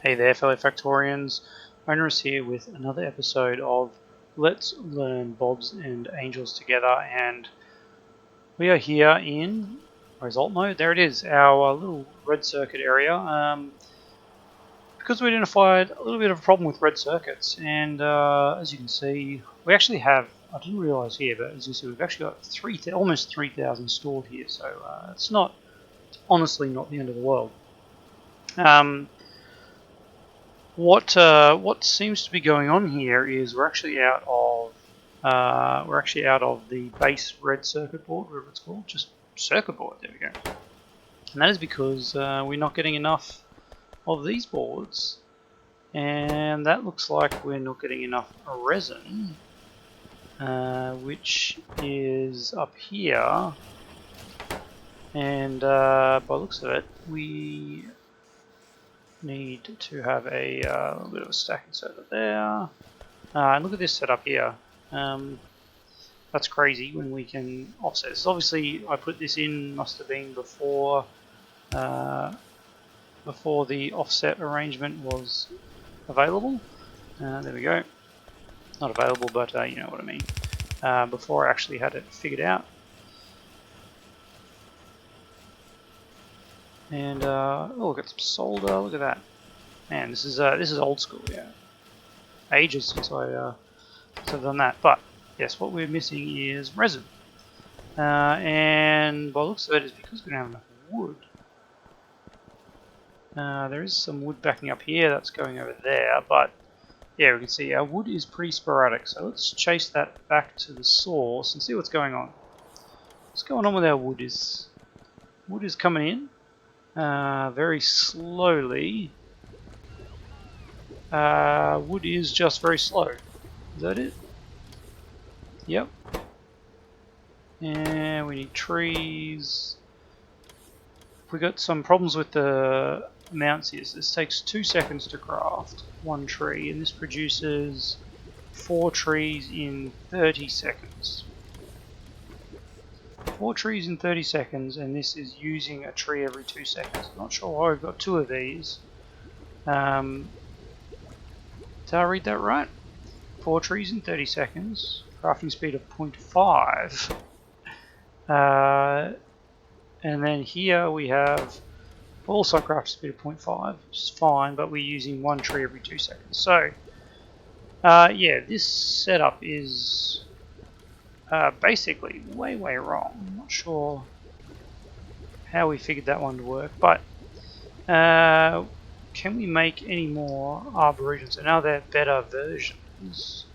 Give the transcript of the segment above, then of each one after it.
Hey there, fellow Factorians. Onerous here with another episode of Let's Learn Bobs and Angels Together, and we are here in result mode. There it is, our little red circuit area. Because we identified a little bit of a problem with red circuits, and as you can see, we actually have, I didn't realise here, but as you see, we've actually got almost 3,000 stored here, so it's honestly not the end of the world. What seems to be going on here is we're actually out of the base red circuit board, whatever it's called, just circuit board. There we go. And that is because we're not getting enough of these boards, and that looks like we're not getting enough resin, which is up here. And by the looks of it, we need to have a little bit of a stacking setup there. And look at this setup here. That's crazy when we can offset. So obviously I put this in, must have been before the offset arrangement was available. There we go. Not available, but you know what I mean. Before I actually had it figured out. And oh, we've got some solder. Look at that, man. This is old school. Yeah, ages since I've done that. But yes, what we're missing is resin, and by the looks of it, is because we don't have enough wood. There is some wood backing up here that's going over there, but yeah, we can see our wood is pretty sporadic. So let's chase that back to the source and see what's going on. What's going on with our wood is coming in. Very slowly. Wood is just very slow. Is that it? Yep. And we need trees. We got some problems with the amounts here. So this takes 2 seconds to craft one tree, and this produces 4 trees in 30 seconds. 4 trees in 30 seconds, and this is using a tree every 2 seconds. I'm not sure why we've got 2 of these. Did I read that right? 4 trees in 30 seconds, crafting speed of 0.5. And then here we have also crafting speed of 0.5, which is fine, but we're using 1 tree every 2 seconds. So, yeah, this setup is basically way wrong. I'm not sure how we figured that one to work, but can we make any more arboretums? And now they're better versions.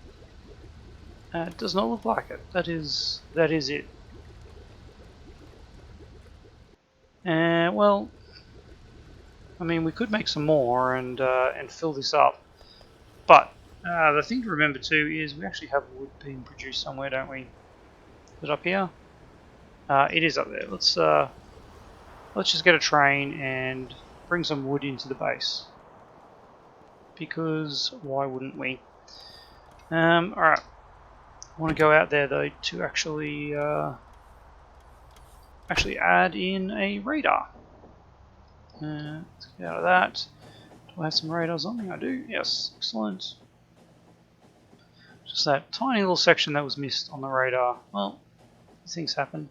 It does not look like it. That is it. Well, I mean, we could make some more and fill this up, but the thing to remember too is we actually have wood being produced somewhere, don't we? Is it up here? It is up there. Let's just get a train and bring some wood into the base. Because why wouldn't we? Alright. I want to go out there though to actually add in a radar. Let's get out of that. Do I have some radars on me? I do. Yes, excellent. Just that tiny little section that was missed on the radar. Well, these things happen.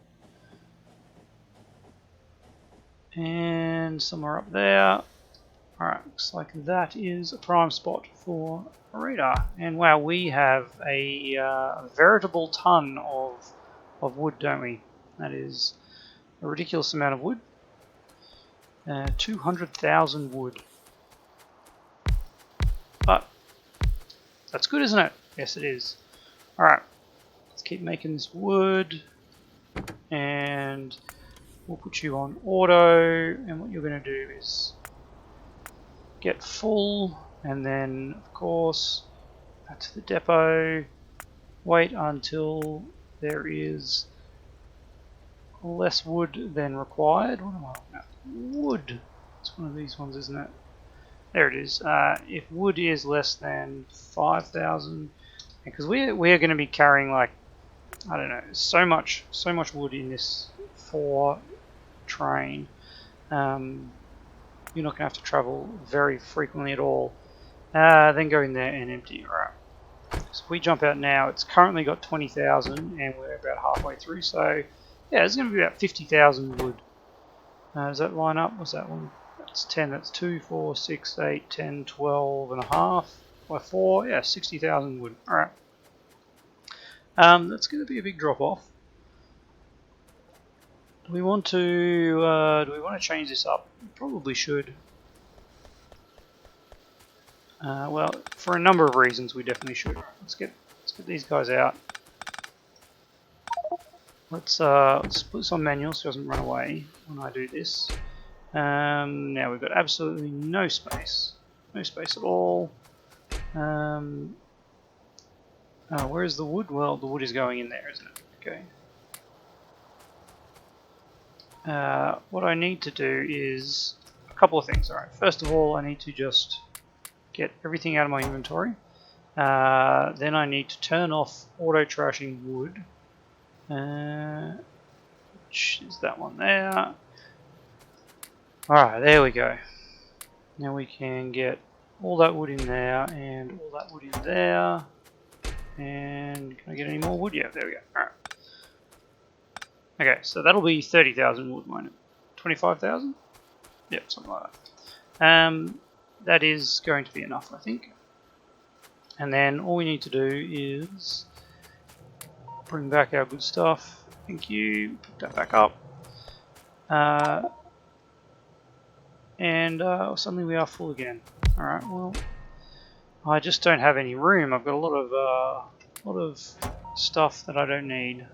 And somewhere up there. Alright, looks like that is a prime spot for a radar. And wow, we have a veritable ton of wood, don't we? That is a ridiculous amount of wood. 200,000 wood. But that's good, isn't it? Yes, it is. Alright, let's keep making this wood. And we'll put you on auto. And what you're going to do is get full, and then of course back to the depot, wait until there is less wood than required. What am I looking at? Wood. It's one of these ones, isn't it? There it is. If wood is less than 5,000, because we are going to be carrying, like, I don't know, so much wood in this 4 train. you're not going to have to travel very frequently at all. Then go in there and empty. Alright. So if we jump out now, it's currently got 20,000 and we're about halfway through. So yeah, it's going to be about 50,000 wood. Does that line up? What's that one? That's 10. That's 2, 4, 6, 8, 10, 12 and a half by 4. Yeah, 60,000 wood. Alright. That's going to be a big drop off. Do we want to change this up? We probably should. Well, for a number of reasons, we definitely should. Let's get these guys out. Let's put this on manual so it doesn't run away when I do this. Now we've got absolutely no space at all. Where's the wood? Well, the wood is going in there, isn't it? Okay. What I need to do is a couple of things. Alright, first of all, I need to just get everything out of my inventory. Then I need to turn off auto trashing wood, which is that one there. Alright, there we go. Now we can get all that wood in there and all that wood in there. And can I get any more wood? Yeah, there we go. Alright. Okay, so that'll be 30,000 wood, won't it? 25,000? Yep, something like that. That is going to be enough, I think. And then all we need to do is bring back our good stuff. Thank you. Put that back up. And suddenly we are full again. Alright, well, I just don't have any room. I've got a lot of stuff that I don't need.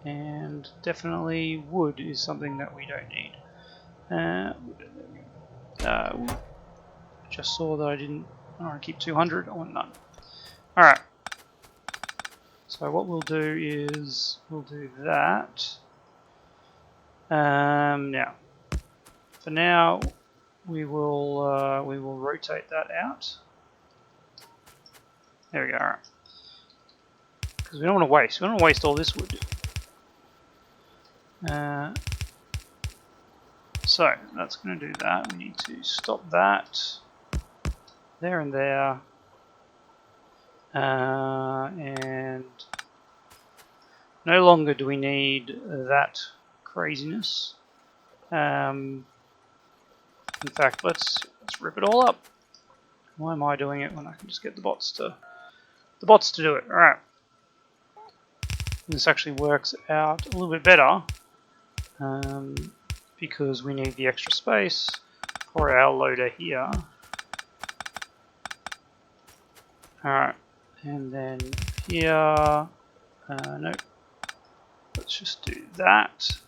And definitely wood is something that we don't need. Just saw that I didn't want to keep 200, I want none. Alright. So what we'll do is we'll do that. Now, for now, we will rotate that out. There we go. Alright. Because we don't want to waste. We don't want to waste all this wood. So that's going to do that. We need to stop that there and there, and no longer do we need that craziness. In fact, let's rip it all up. Why am I doing it when I can just get the bots to do it? All right. This actually works out a little bit better. Because we need the extra space for our loader here. Alright, and then here, nope, let's just do that,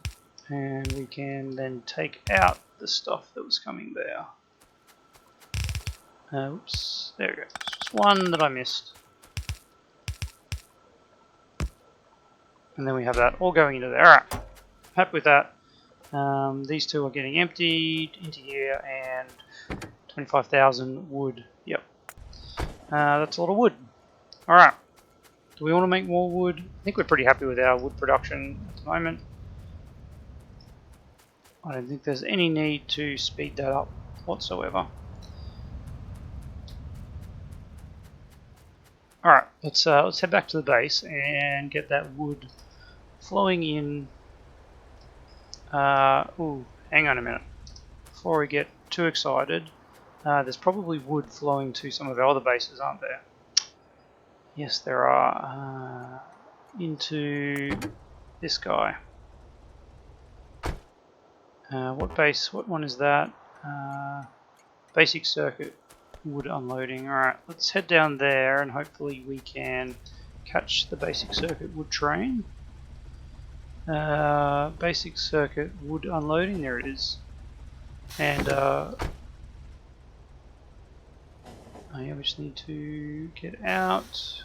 and we can then take out the stuff that was coming there. Oops, there we go, there's just one that I missed. And then we have that all going into there. Alright, happy with that. These two are getting emptied into here, and 25,000 wood. Yep. That's a lot of wood. Alright. Do we want to make more wood? I think we're pretty happy with our wood production at the moment. I don't think there's any need to speed that up whatsoever. Alright, let's head back to the base and get that wood flowing in. Ooh, hang on a minute. Before we get too excited, there's probably wood flowing to some of our other bases, aren't there? Yes, there are. Into this guy. What base? What one is that? Basic circuit wood unloading. Alright, let's head down there and hopefully we can catch the basic circuit wood train. Basic circuit wood unloading, there it is. And I just need to get out.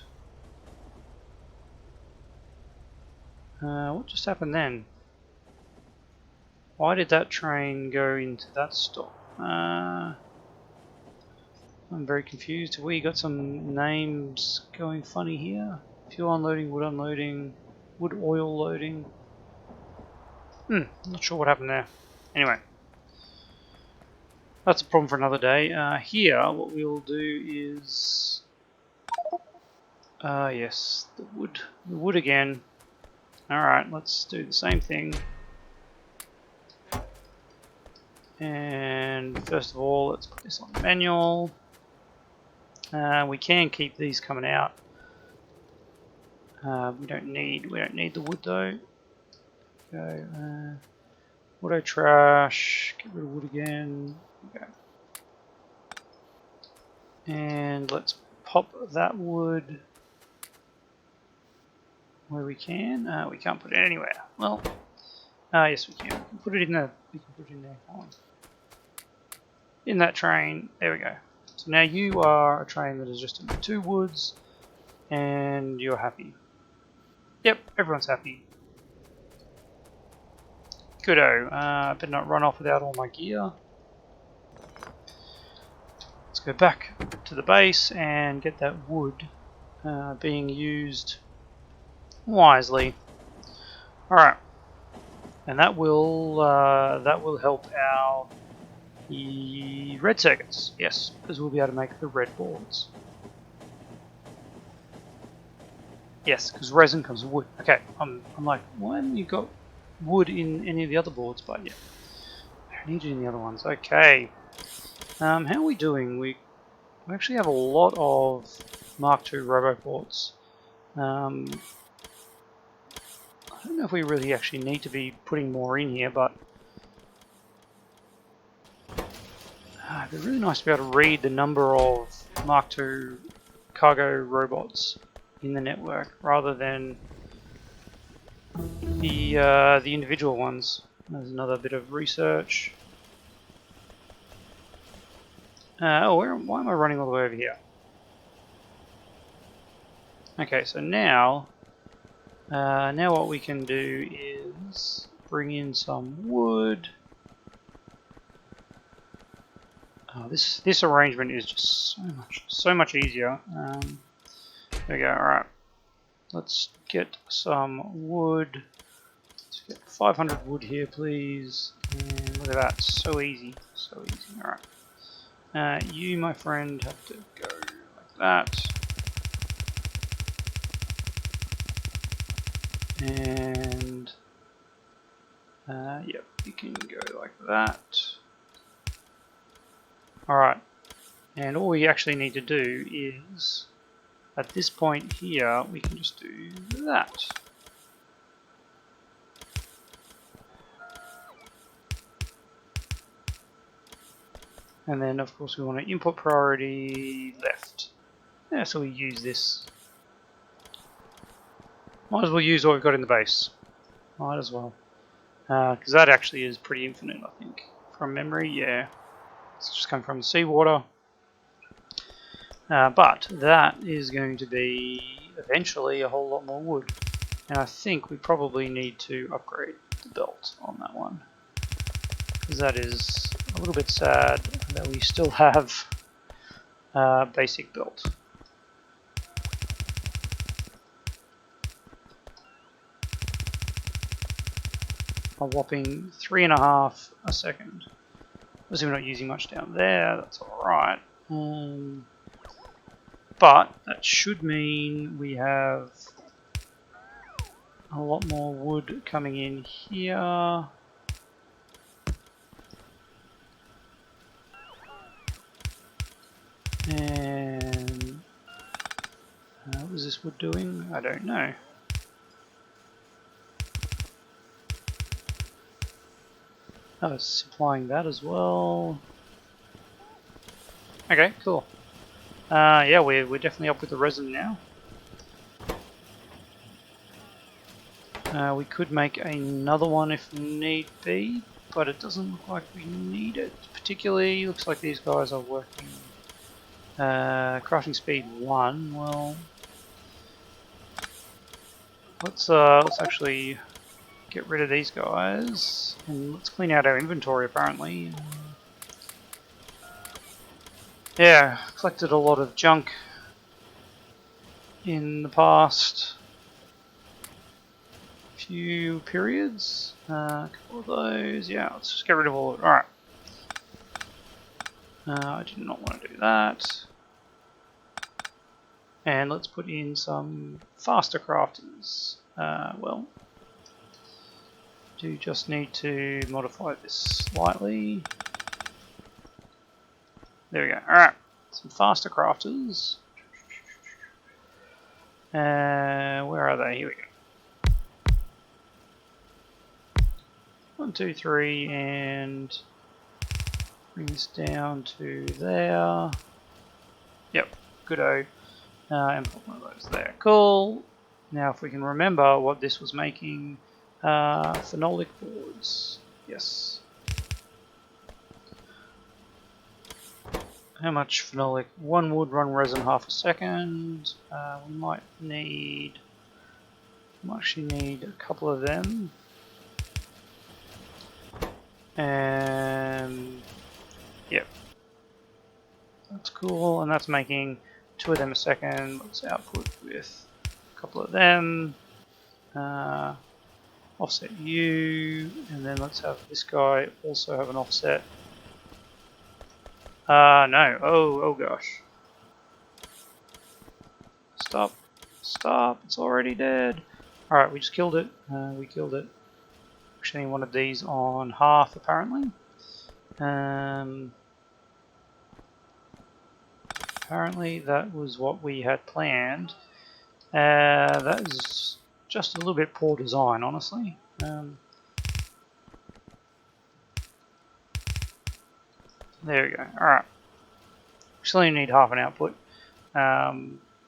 What just happened then? Why did that train go into that stop? I'm very confused. We got some names going funny here. Fuel unloading, wood oil loading. Not sure what happened there. Anyway. that's a problem for another day. Here, what we'll do is... yes, the wood. The wood again. Alright, let's do the same thing. And first of all, let's put this on manual. We can keep these coming out. We don't need the wood though. Go auto trash. Get rid of wood again. Okay. And let's pop that wood where we can. We can't put it anywhere. Well, yes we can. We can put it in the. We can put it in there. In that train. There we go. So now you are a train that is just in 2 woods, and you're happy. Yep, everyone's happy. Goodo. Better not run off without all my gear. Let's go back to the base and get that wood being used wisely. Alright. And that will help our red circuits. Yes, because we'll be able to make the red boards. Yes, because resin comes with wood. Okay, I'm like, why haven't you got wood in any of the other boards? But yeah, I need it in the other ones. Okay. How are we doing? We actually have a lot of Mark II roboports. I don't know if we really actually need to be putting more in here, but it'd be really nice to be able to read the number of Mark II cargo robots in the network rather than the individual ones. There's another bit of research. Why am I running all the way over here? Okay, so now what we can do is bring in some wood. Oh, this arrangement is just so much easier. There we go. All right, let's get some wood. Let's get 500 wood here, please. And look at that, so easy, so easy. All right, you, my friend, have to go like that. And yep, you can go like that. Alright, and all we actually need to do is, at this point here, we can just do that. And then of course we want to input priority left. Yeah, so we use this. Might as well use what we've got in the base. Might as well. Because that actually is pretty infinite, I think. From memory, yeah. It's just coming from the seawater. But that is going to be eventually a whole lot more wood. And I think we probably need to upgrade the belt on that one. Because that is a little bit sad that we still have basic belt. A whopping 3.5 a second. Obviously we're not using much down there, that's alright. But that should mean we have a lot more wood coming in here. And what was this wood doing? I don't know. Oh, it's supplying that as well. Okay, cool. Yeah, we're definitely up with the resin now. We could make another one if need be, but it doesn't look like we need it particularly. Looks like these guys are working. Crafting speed 1. Well, let's actually get rid of these guys and let's clean out our inventory. Apparently, yeah, collected a lot of junk in the past few periods. A couple of those. Yeah, let's just get rid of all of it. Alright. I do not want to do that. And let's put in some faster crafters. Well, do just need to modify this slightly. There we go. Alright, some faster crafters. Where are they? Here we go. 1, 2, 3, and bring this down to there. Yep, good-o. And put one of those there. Cool. Now if we can remember what this was making, phenolic boards. Yes. How much phenolic? 1 wood, 1 resin, half a second. We might actually need a couple of them. And yep, that's cool. And that's making 2 of them a second. Let's output with a couple of them. Offset you, and then let's have this guy also have an offset. No. Oh gosh. Stop, it's already dead. Alright, we just killed it. We killed it. Actually, one of these on half, apparently. Apparently that was what we had planned. That is just a little bit poor design, honestly. There we go. Alright. Still only need half an output. But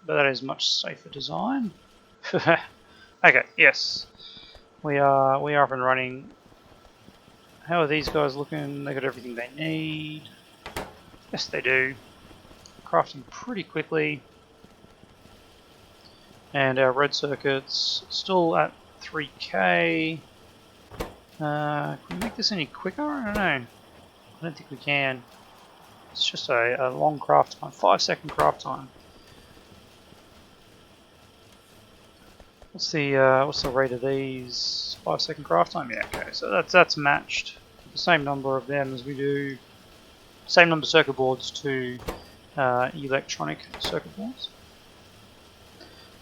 that is much safer design. Okay, yes. We are up and running. How are these guys looking? They got everything they need. Yes, they do. Crafting pretty quickly. And our red circuits still at 3k. Can we make this any quicker? I don't know. I don't think we can. It's just a long craft time, 5-second craft time. What's the rate of these? 5-second craft time? Yeah, okay. So that's matched. The same number of them as we do. Same number of circuit boards to electronic circuit boards.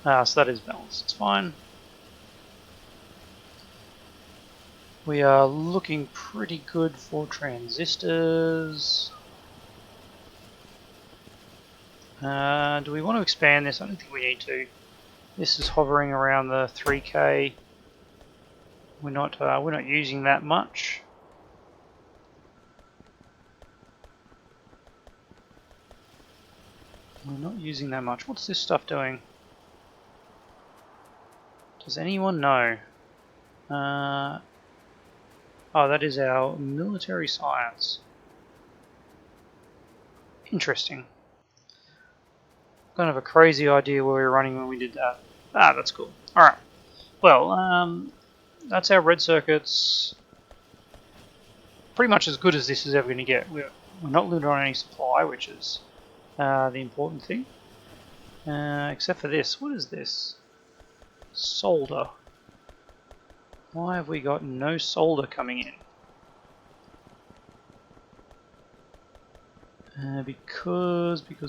So that is balanced. It's fine. We are looking pretty good for transistors. Do we want to expand this? I don't think we need to. This is hovering around the 3k. We're not using that much. We're not using that much. What's this stuff doing? Does anyone know? Oh, that is our military science. Interesting. Kind of a crazy idea where we were running when we did that. Ah, that's cool. Alright. Well, that's our red circuits. Pretty much as good as this is ever going to get. We're not limited on any supply, which is the important thing. Except for this. What is this? Solder. Why have we got no solder coming in? Because there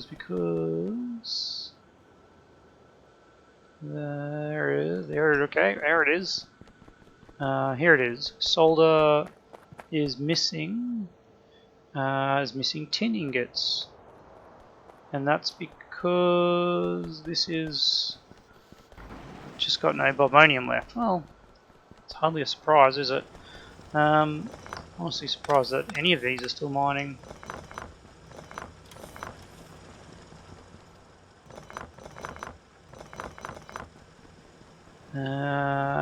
it is. Here it is. Solder is missing tin ingots, and that's because this is just got no bobonium left. Well, it's hardly a surprise, is it? Honestly surprised that any of these are still mining.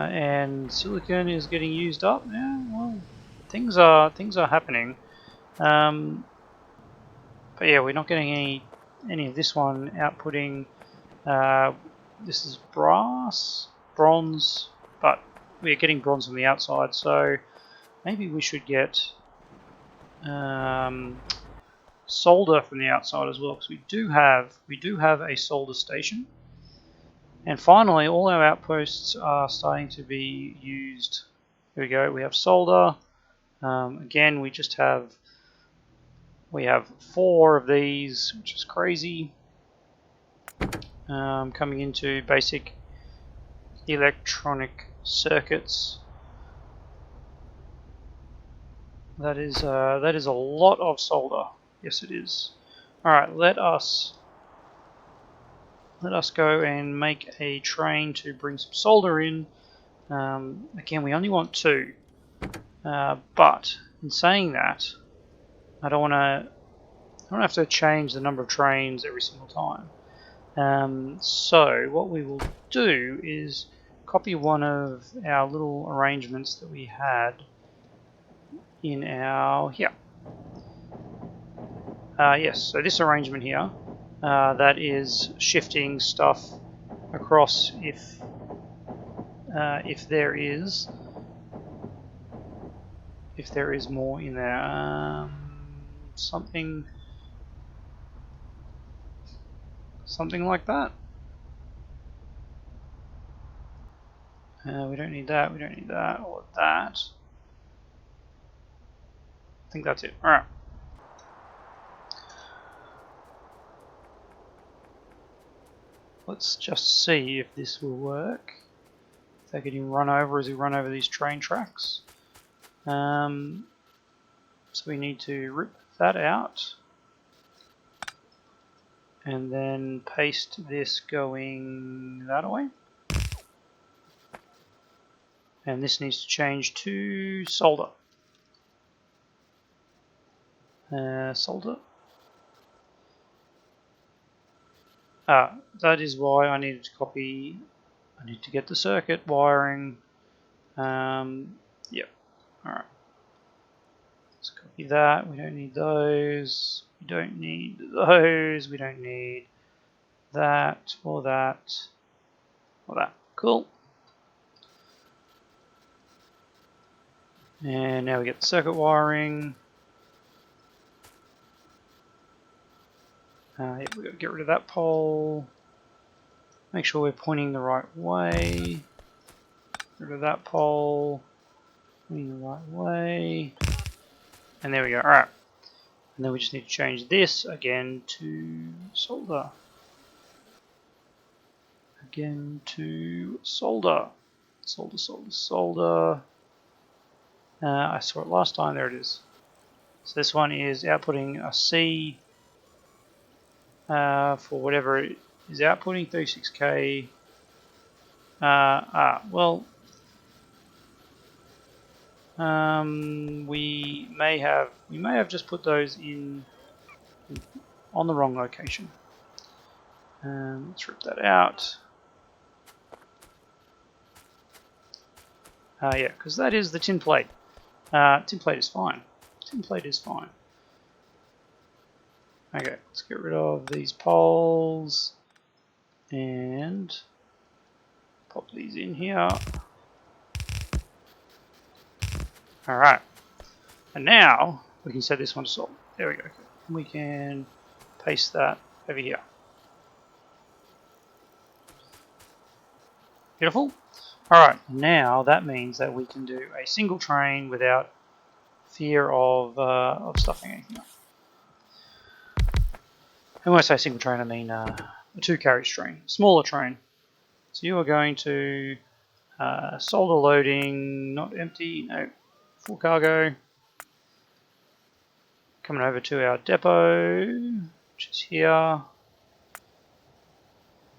And silicon is getting used up. Yeah, well, things are happening. But yeah, we're not getting any of this one outputting. This is bronze, but we're getting bronze from the outside, so maybe we should get solder from the outside as well, because we do have a solder station. And finally, all our outposts are starting to be used. Here we go. We have solder. Again, we We have 4 of these, which is crazy. Coming into basic electronic circuits. That is a lot of solder. Yes, it is. All right, let us go and make a train to bring some solder in. Again, we only want 2, but in saying that, I don't have to change the number of trains every single time. So what we will do is copy one of our little arrangements that we had in our here. Yes, so this arrangement here, that is shifting stuff across if there is more in there. Something like that. We don't need that, or that. I think that's it. Alright. Let's just see if this will work. If they can run over as we run over these train tracks. So we need to rip that out. And then paste this going that way. And this needs to change to solder. Solder. That is why I needed to copy. I need to get the circuit wiring. Yep. Alright. Let's copy that. We don't need those. We don't need those. We don't need that or that or that. Cool. And now we get the circuit wiring. Yep, we've got to get rid of that pole. Make sure we're pointing the right way. Get rid of that pole. Pointing the right way. And there we go. Alright. And then we just need to change this again to solder. Again to solder. Solder, solder, solder. I saw it last time. There it is. So this one is outputting a C for whatever it is outputting, 36K. Well, we may have just put those in on the wrong location. Let's rip that out. Yeah, because that is the tin plate. Tin plate is fine. Tin plate is fine. Okay, let's get rid of these poles and pop these in here. Alright, and now we can set this one to solid. There we go. We can paste that over here. Beautiful. Alright, now that means that we can do a single train without fear of stuffing anything up. And when I say single train, I mean a 2-carriage train, smaller train. So you are going to solder loading, not empty, no, full cargo. Coming over to our depot, which is here.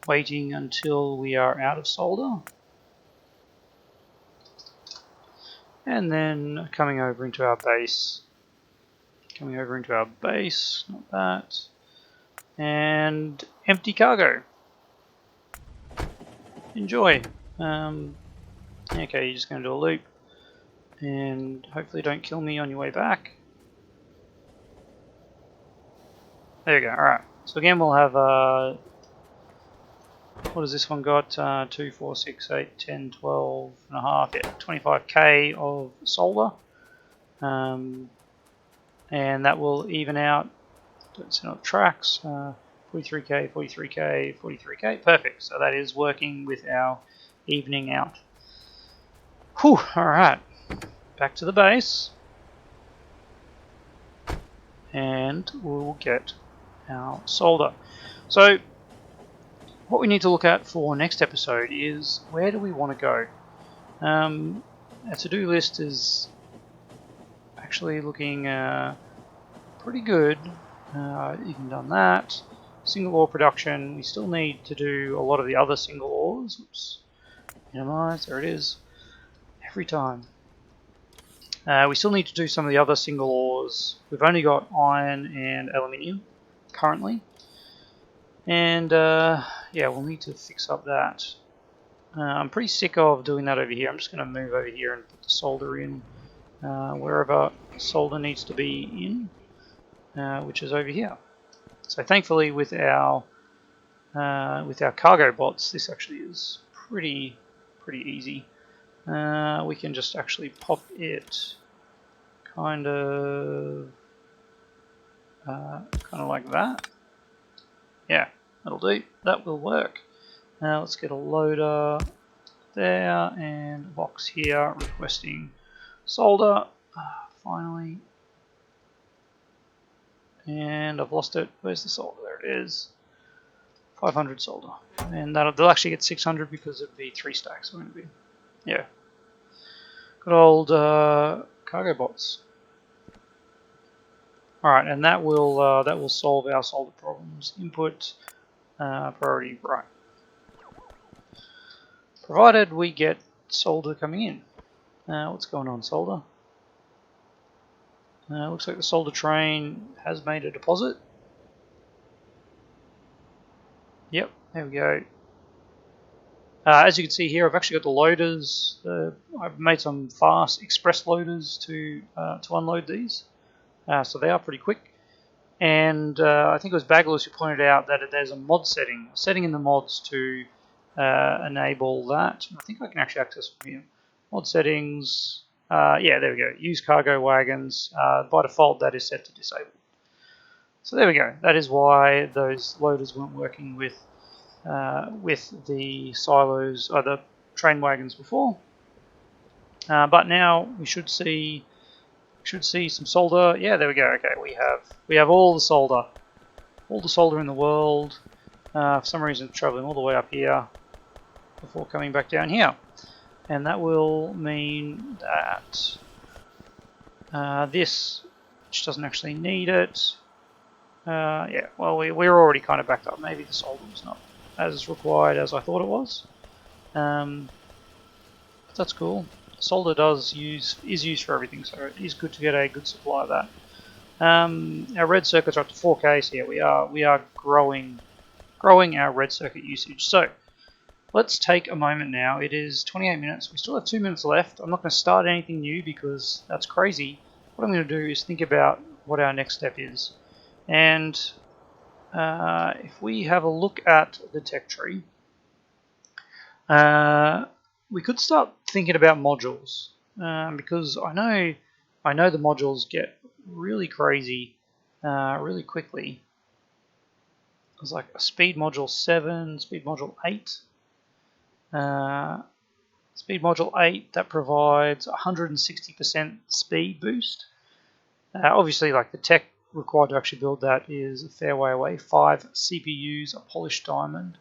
Waiting until we are out of solder. And then coming over into our base. Coming over into our base, not that. And empty cargo. Enjoy. Okay, you're just going to do a loop. And hopefully don't kill me on your way back. There you go, alright. So again we'll have, what has this one got? 2, 4, 6, 8, 10, 12 and a half, yeah, 25k of solder. And that will even out, don't send out tracks, 43k, 43k, 43k, perfect. So that is working with our evening out. Whew, alright, back to the base. and we'll get our solder. So what we need to look at for next episode is where do we want to go? Our to-do list is actually looking pretty good. Even done that. Single ore production, we still need to do a lot of the other single ores. Oops, minimize, there it is. Every time. We still need to do some of the other single ores. We've only got iron and aluminium currently. And yeah, we'll need to fix up that. I'm pretty sick of doing that over here. I'm just going to move over here and put the solder in wherever solder needs to be in, which is over here. So thankfully, with our cargo bots, this actually is pretty easy. We can just actually pop it kind of like that. Yeah, that'll do. That will work. Now let's get a loader there and a box here requesting solder. Finally. And I've lost it. Where's the solder? There it is. 500 solder. And they'll actually get 600 because it'd be 3 stacks. Won't it be? Yeah. Good old cargo bots. Alright, and that will solve our solder problems. Input priority right. Provided we get solder coming in. What's going on, solder? Looks like the solder train has made a deposit. Yep, there we go. As you can see here, I've actually got the loaders. I've made some fast express loaders to unload these, so they are pretty quick. And I think it was Bagelus who pointed out that there's a mod setting in the mods to enable that. I think I can actually access from here. Mod settings. Yeah, there we go. Use cargo wagons. By default, that is set to disabled. So there we go. That is why those loaders weren't working with the silos or the train wagons before. But now we should see some solder. Yeah, there we go. Okay, we have all the solder in the world. For some reason, traveling all the way up here before coming back down here, and that will mean that this, which doesn't actually need it. Yeah, well, we're already kind of backed up. Maybe the solder was not as required as I thought it was. But that's cool. Solder is used for everything, so it is good to get a good supply of that. Our red circuits are up to 4K, so yeah, we are growing our red circuit usage. So let's take a moment now. It is 28 minutes. We still have 2 minutes left. I'm not going to start anything new because that's crazy. What I'm going to do is think about what our next step is. And if we have a look at the tech tree, we could start thinking about modules, because I know the modules get really crazy really quickly. There's like a speed module 7, speed module 8. Speed module 8 that provides 160% speed boost. Obviously, like the tech required to actually build that is a fair way away. 5 CPUs, a polished diamond.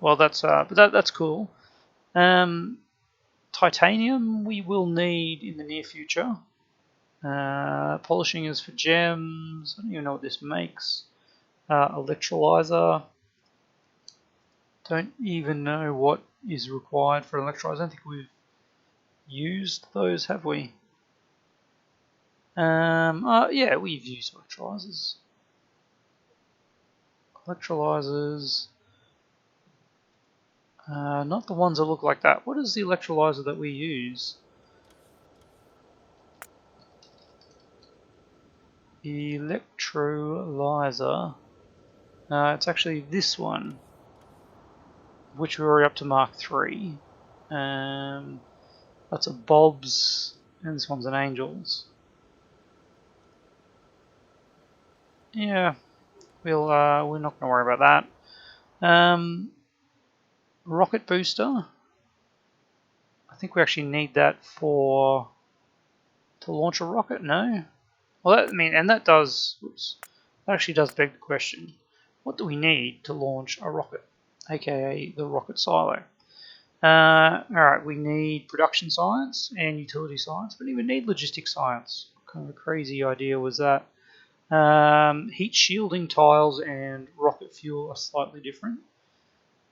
Well, that's cool. Titanium we will need in the near future. Polishing is for gems. I don't even know what this makes. Electrolyzer. Don't even know what is required for an electrolyzer. I don't think we've used those, have we? Yeah, we've used electrolyzers. Not the ones that look like that. What is the electrolyzer that we use? Electrolyzer. It's actually this one, which we're already up to Mark 3. That's a Bob's, and this one's an Angel's. Yeah, we're not going to worry about that. Rocket booster. I think we actually need that to launch a rocket. No. Well, that, I mean, and that does, oops, that actually does beg the question, what do we need to launch a rocket, aka the rocket silo? Alright, we need production science and utility science, but we need logistics science. What kind of a crazy idea was that? Heat shielding tiles and rocket fuel are slightly different.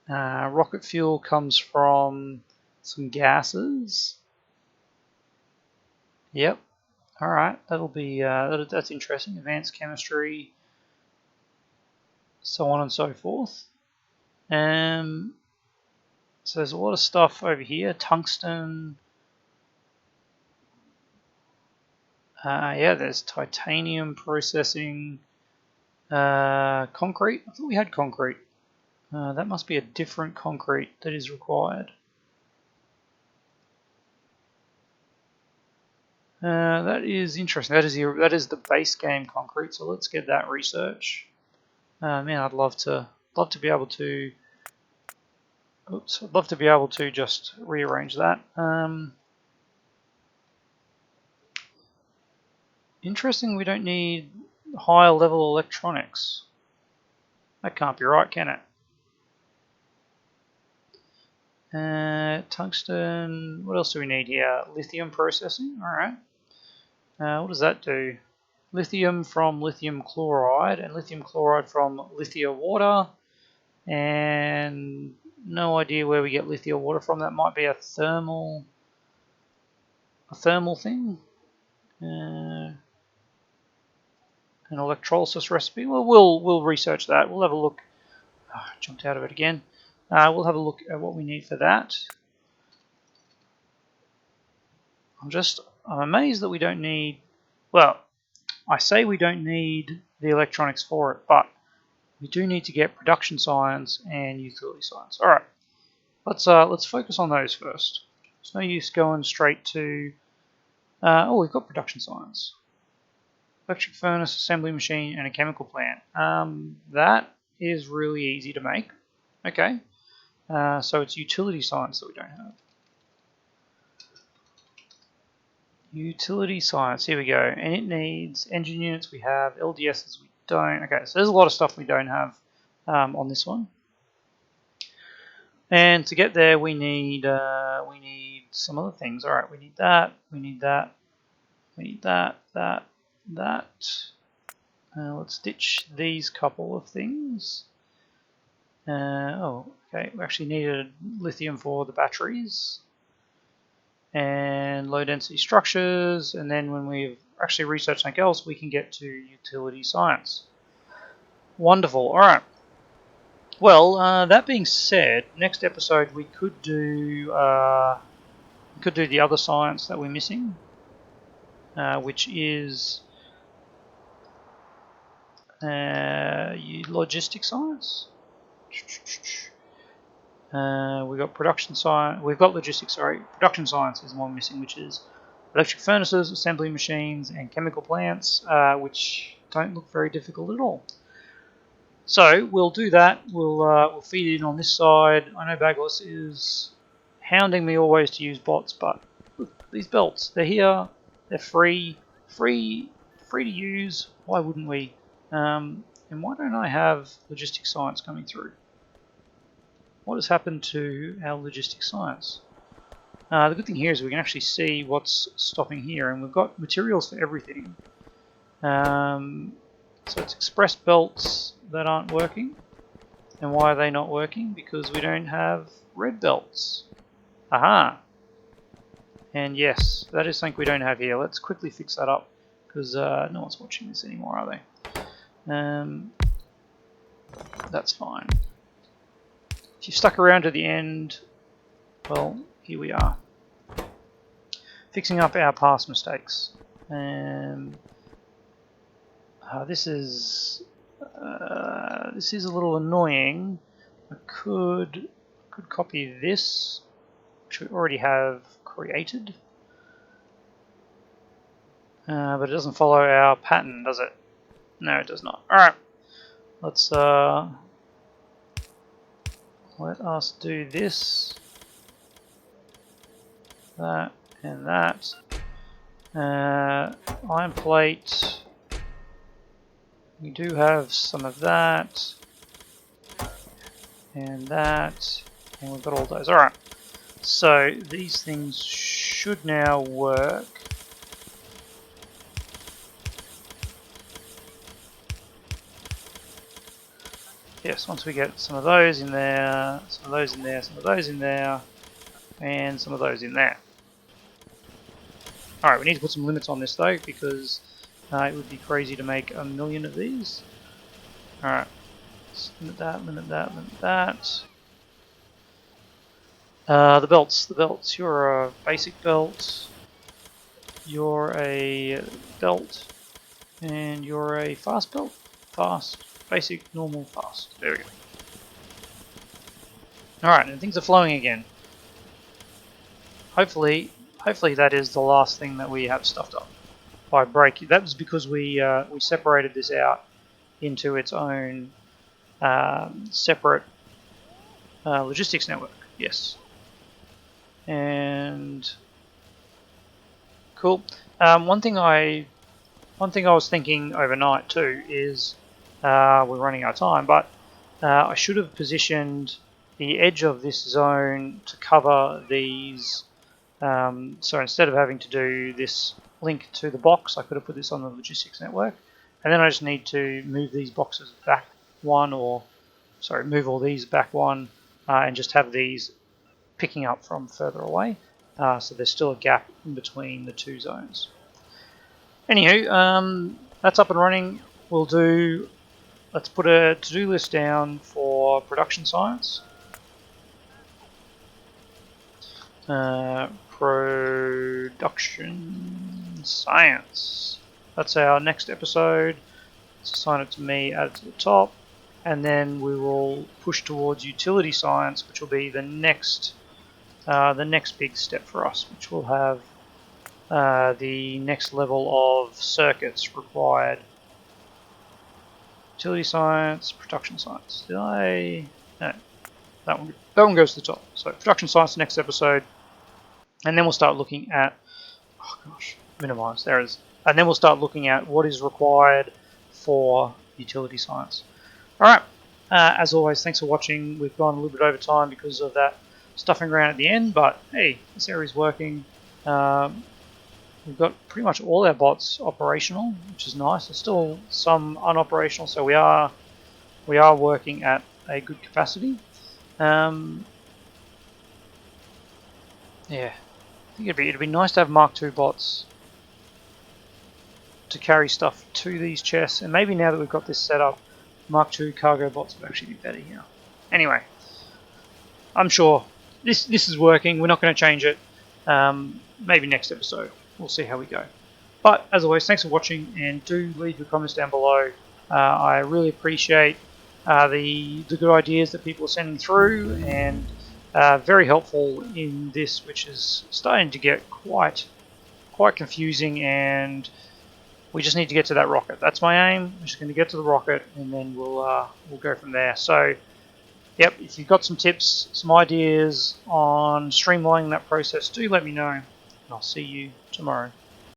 Rocket fuel comes from some gases. Yep. All right. That'll be that's interesting. Advanced chemistry, so on and so forth. So there's a lot of stuff over here. Tungsten. Yeah, there's titanium processing. Concrete. I thought we had concrete. That must be a different concrete that is required. That is interesting. That is the base game concrete. So let's get that research. Man, I'd love to be able to. Oops, I'd love to be able to just rearrange that. Interesting. We don't need higher level electronics. That can't be right, can it? Tungsten. What else do we need here? Lithium processing. All right. What does that do? Lithium from lithium chloride and lithium chloride from lithia water. And no idea where we get lithia water from. That might be a thermal thing. An electrolysis recipe. Well, we'll research that. We'll have a look. Oh, jumped out of it again. We'll have a look at what we need for that. I'm amazed that we don't need. Well, I say we don't need the electronics for it, but we do need to get production science and utility science. All right, let's focus on those first. There's no use going straight to. We've got production science, electric furnace, assembly machine, and a chemical plant. That is really easy to make. Okay, so it's utility science that we don't have. Utility science, here we go. And it needs engine units we have, LDSs we don't. Okay, so there's a lot of stuff we don't have on this one. And to get there, we need some other things. All right, we need that, we need that, we need that. Let's ditch these couple of things. Okay, we actually needed lithium for the batteries. And low density structures, and then when we've actually researched something else, we can get to utility science. Wonderful. All right. Well, that being said, next episode we could do the other science that we're missing, which is logistic science. We've got production science. We've got logistics. Sorry, production science is the one missing, which is electric furnaces, assembly machines, and chemical plants, which don't look very difficult at all. So we'll do that. We'll feed it in on this side. I know Bagos is hounding me always to use bots, but look, these belts, they're here. They're free to use. Why wouldn't we? And why don't I have logistics science coming through? What has happened to our logistics science? The good thing here is we can actually see what's stopping here, and we've got materials for everything. So it's express belts that aren't working. And why are they not working? Because we don't have red belts. Aha! And yes, that is something we don't have here. Let's quickly fix that up, because no one's watching this anymore, are they? That's fine. If you've stuck around to the end, well, here we are. Fixing up our past mistakes. This is a little annoying. I could copy this, which we already have created, but it doesn't follow our pattern, does it? No, it does not. All right, let's let us do this, that, and that. Iron plate. We do have some of that. And that. And we've got all those. Alright. So these things should now work. Yes, once we get some of those in there, some of those in there, some of those in there, and some of those in there. Alright, we need to put some limits on this though, because it would be crazy to make 1,000,000 of these. Alright, limit that, limit that, limit that. The belts. You're a basic belt. You're a belt. And you're a fast belt. Fast. Basic, normal, fast. There we go. Alright, and things are flowing again. Hopefully that is the last thing that we have stuffed up by break. That was because we separated this out into its own separate logistics network. Yes. And cool. One thing I was thinking overnight too is we're running out of time, but I should have positioned the edge of this zone to cover these. So instead of having to do this link to the box, I could have put this on the logistics network, and then I just need to move these boxes back one, or sorry, move all these back one, and just have these picking up from further away. So there's still a gap in between the two zones. Anywho, that's up and running. Let's put a to-do list down for production science. Production science. That's our next episode. Let's assign it to me, add it to the top, and then we will push towards utility science, which will be the next big step for us, which will have the next level of circuits required. Utility science, production science. Did I? No, that one goes to the top. So production science next episode, and then we'll start looking at. Oh gosh, minimize. There it is. And then we'll start looking at what is required for utility science. All right. As always, thanks for watching. We've gone a little bit over time because of that stuffing around at the end, but hey, this area is working. We've got pretty much all our bots operational, which is nice. There's still some unoperational, so we are working at a good capacity. Yeah, I think it'd be nice to have Mark II bots to carry stuff to these chests, and maybe now that we've got this set up, Mark II cargo bots would actually be better here. Anyway, I'm sure this is working. We're not going to change it. Maybe next episode. We'll see how we go. But as always, thanks for watching, and do leave your comments down below. I really appreciate the good ideas that people are sending through, and very helpful in this, which is starting to get quite confusing, and we just need to get to that rocket. That's my aim. We're just going to get to the rocket, and then we'll go from there. So, yep, if you've got some tips, some ideas on streamlining that process, do let me know. And I'll see you tomorrow.